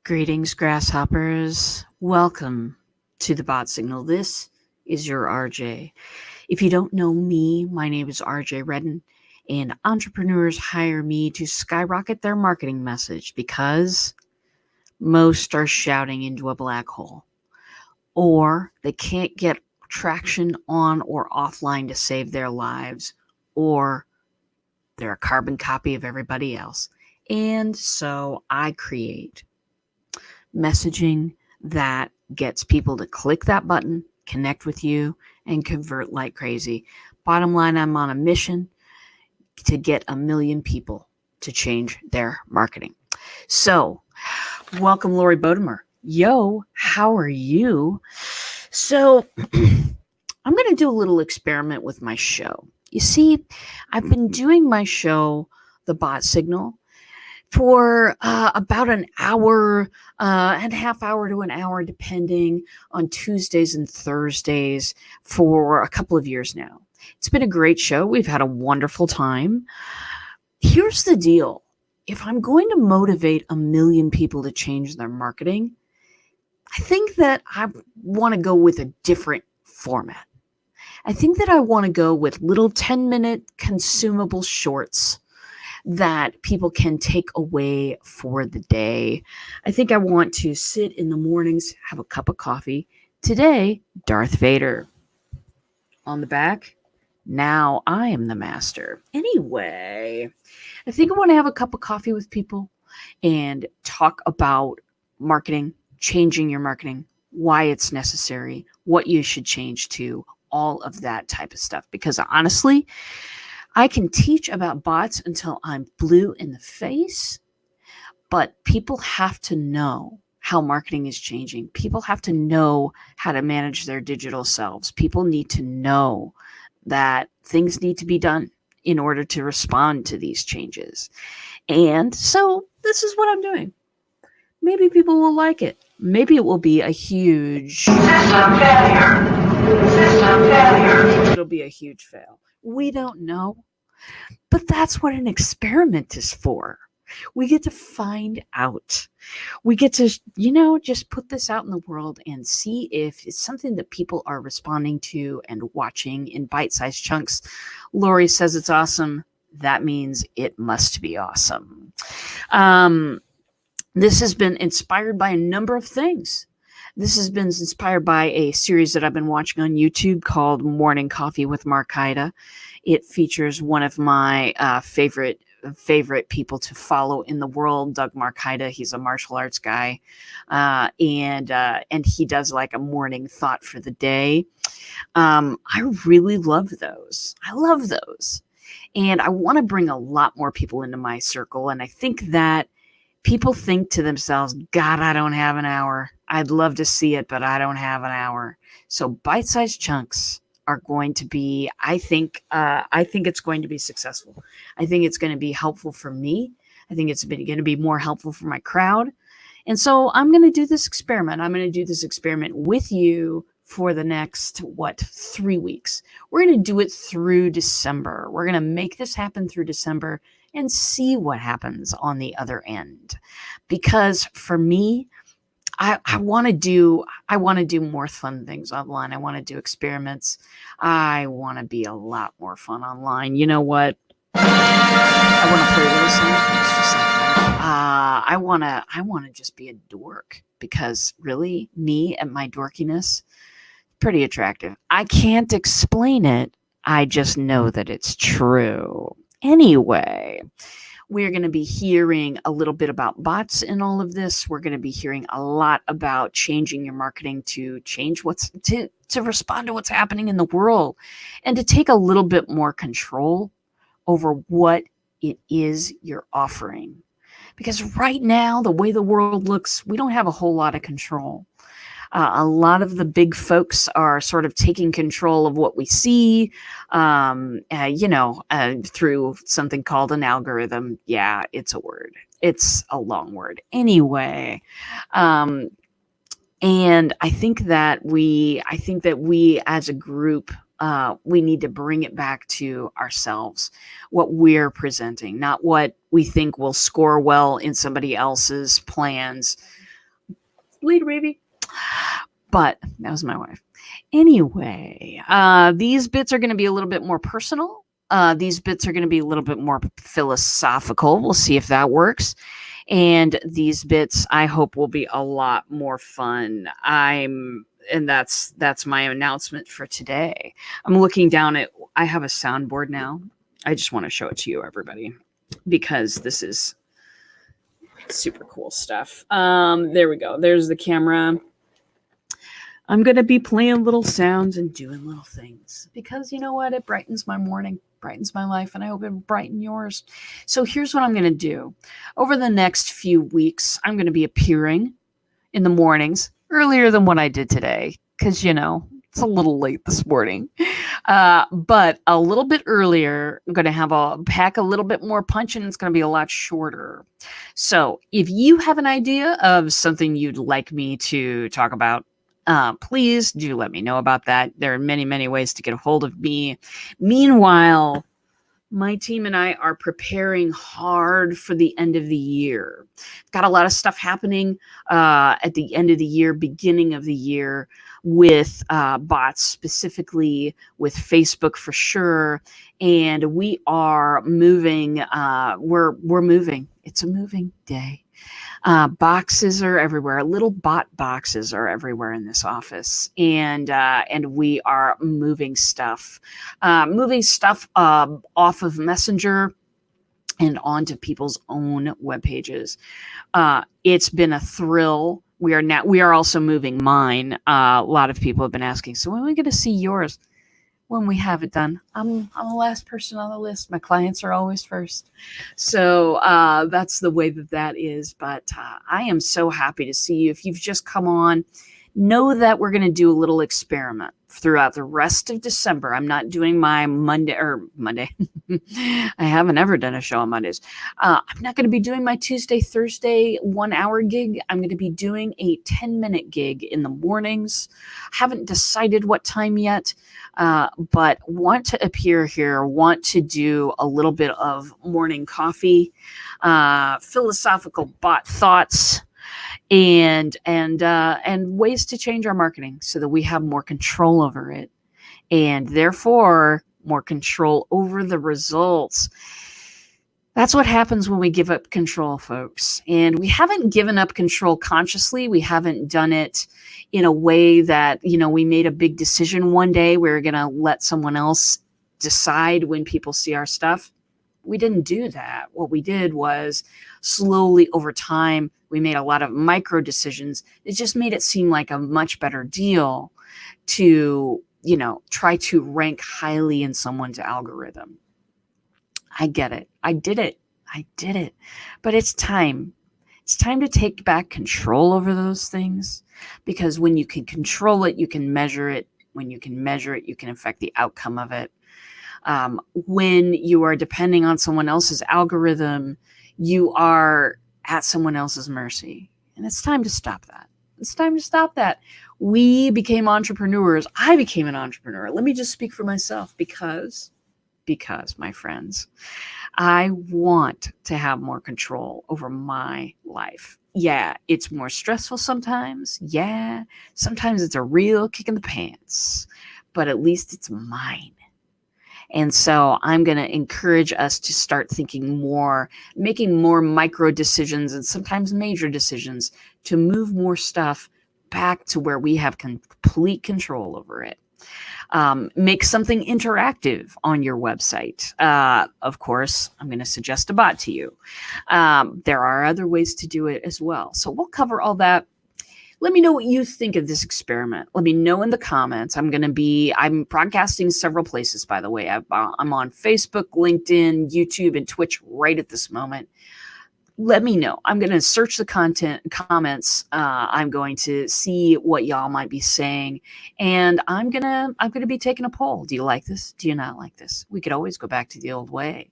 Greetings, grasshoppers. Welcome to the Bot Signal. This is your RJ. If you don't know me, my name is RJ Redden, and entrepreneurs hire me to skyrocket their marketing message because most are shouting into a black hole, or they can't get traction on or offline to save their lives, or they're a carbon copy of everybody else. And so I create messaging that gets people to click that button, connect with you, and convert like crazy. Bottom line, I'm on a mission to get 1 million people to change their marketing. So, welcome, Lori Bodemer. Yo, how are you? So, I'm going to do a little experiment with my show. You see, I've been doing my show, The Bot Signal, for about an hour and a half hour to an hour, depending, on Tuesdays and Thursdays for a couple of years now. It's been a great show. We've had a wonderful time. Here's the deal. If I'm going to motivate 1 million people to change their marketing, I think that I want to go with a different format. I think that I want to go with little 10-minute consumable shorts that people can take away for the day. I think I want to sit in the mornings, have a cup of coffee. Today, Darth Vader. On the back, now I am the master. Anyway, I think I want to have a cup of coffee with people and talk about marketing, changing your marketing, why it's necessary, what you should change to, all of that type of stuff. Because honestly, I can teach about bots until I'm blue in the face, but people have to know how marketing is changing. People have to know how to manage their digital selves. People need to know that things need to be done in order to respond to these changes. And so this is what I'm doing. Maybe people will like it. Maybe it will be a huge System failure. System failure. It'll be a huge fail. We don't know. But that's what an experiment is for. We get to find out. We get to, just put this out in the world and see if it's something that people are responding to and watching in bite-sized chunks. Lori says it's awesome. That means it must be awesome. This has been inspired by a number of things. This has been inspired by a series that I've been watching on YouTube called Morning Coffee with Mark Haida. It features one of my favorite people to follow in the world, Doug Marcaida. He's a martial arts guy, and he does like a morning thought for the day. I really love those. I love those, and I want to bring a lot more people into my circle. And I think that people think to themselves, God, I don't have an hour. I'd love to see it, but I don't have an hour. So bite-sized chunks are going to be, I think it's going to be successful. I think it's going to be helpful for me. I think it's going to be more helpful for my crowd. And so I'm going to do this experiment. I'm going to do this experiment with you for the next, 3 weeks. We're going to do it through December. We're going to make this happen through December and see what happens on the other end. Because for me, I want to do more fun things online. I want to do experiments. I want to be a lot more fun online. You know what? I want to play a little song for just a second. I want to just be a dork, because really, me and my dorkiness, pretty attractive. I can't explain it. I just know that it's true. Anyway, we're going to be hearing a little bit about bots in all of this. We're going to be hearing a lot about changing your marketing to change to respond to what's happening in the world, and to take a little bit more control over what it is you're offering. Because right now, the way the world looks, we don't have a whole lot of control. A lot of the big folks are sort of taking control of what we see, through something called an algorithm. Yeah, it's a word. It's a long word. Anyway, and I think that we as a group, we need to bring it back to ourselves, what we're presenting, not what we think will score well in somebody else's plans. Later, baby. But that was my wife. Anyway, these bits are going to be a little bit more personal. These bits are going to be a little bit more philosophical. We'll see if that works. And these bits, I hope, will be a lot more fun. And that's my announcement for today. I'm looking down at, I have a soundboard now. I just want to show it to you, everybody, because this is super cool stuff. There we go. There's the camera. I'm going to be playing little sounds and doing little things because you know what? It brightens my morning, brightens my life, and I hope it brighten yours. So here's what I'm going to do. Over the next few weeks, I'm going to be appearing in the mornings earlier than what I did today because, you know, it's a little late this morning. But a little bit earlier, I'm going to pack a little bit more punch and it's going to be a lot shorter. So if you have an idea of something you'd like me to talk about, please do let me know about that. There are many, many ways to get a hold of me. Meanwhile, my team and I are preparing hard for the end of the year. Got a lot of stuff happening at the end of the year, beginning of the year with bots, specifically with Facebook for sure. And we are moving. We're moving. It's a moving day. Boxes are everywhere. Little bot boxes are everywhere in this office, and we are moving stuff off of Messenger and onto people's own web pages. It's been a thrill. We are also moving mine. A lot of people have been asking, so when are we going to see yours? When we have it done. I'm the last person on the list. My clients are always first. So that's the way that is. But I am so happy to see you. If you've just come on, know that we're going to do a little experiment throughout the rest of December. I'm not doing my Monday. I haven't ever done a show on Mondays. I'm not going to be doing my Tuesday, Thursday 1 hour gig. I'm going to be doing a 10-minute gig in the mornings. Haven't decided what time yet, but want to appear here, want to do a little bit of morning coffee, philosophical bot thoughts, and ways to change our marketing so that we have more control over it and therefore more control over the results. That's what happens when we give up control, folks. And we haven't given up control consciously. We haven't done it in a way that, you know, we made a big decision one day. We're going to let someone else decide when people see our stuff. We didn't do that. What we did was slowly over time, we made a lot of micro decisions. It just made it seem like a much better deal to, you know, try to rank highly in someone's algorithm. I get it. I did it. But it's time. It's time to take back control over those things, because when you can control it, you can measure it. When you can measure it, you can affect the outcome of it. When you are depending on someone else's algorithm, you are at someone else's mercy. And it's time to stop that. It's time to stop that. We became entrepreneurs. I became an entrepreneur. Let me just speak for myself because, my friends, I want to have more control over my life. Yeah, it's more stressful sometimes. Yeah, sometimes it's a real kick in the pants, but at least it's mine. And so I'm going to encourage us to start thinking more, making more micro decisions and sometimes major decisions to move more stuff back to where we have complete control over it. Make something interactive on your website. Of course, I'm going to suggest a bot to you. There are other ways to do it as well. So we'll cover all that. Let me know what you think of this experiment. Let me know in the comments. I'm broadcasting several places, by the way. I'm on Facebook, LinkedIn, YouTube, and Twitch right at this moment. Let me know. I'm going to search the comments. I'm going to see what y'all might be saying. And I'm going to be taking a poll. Do you like this? Do you not like this? We could always go back to the old way.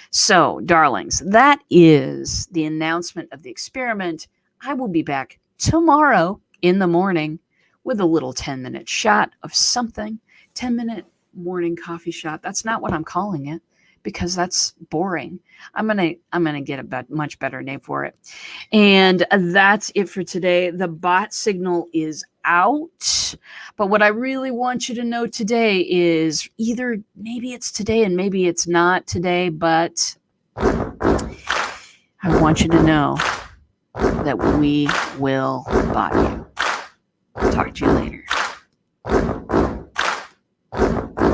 So, darlings, that is the announcement of the experiment. I will be back tomorrow in the morning with a little 10-minute shot of something. 10-minute morning coffee shot. That's not what I'm calling it, because that's boring. I'm gonna get a much better name for it. And that's it for today. The bot signal is out. But what I really want you to know today is either maybe it's today and maybe it's not today, but I want you to know that we will bot you. Talk to you later.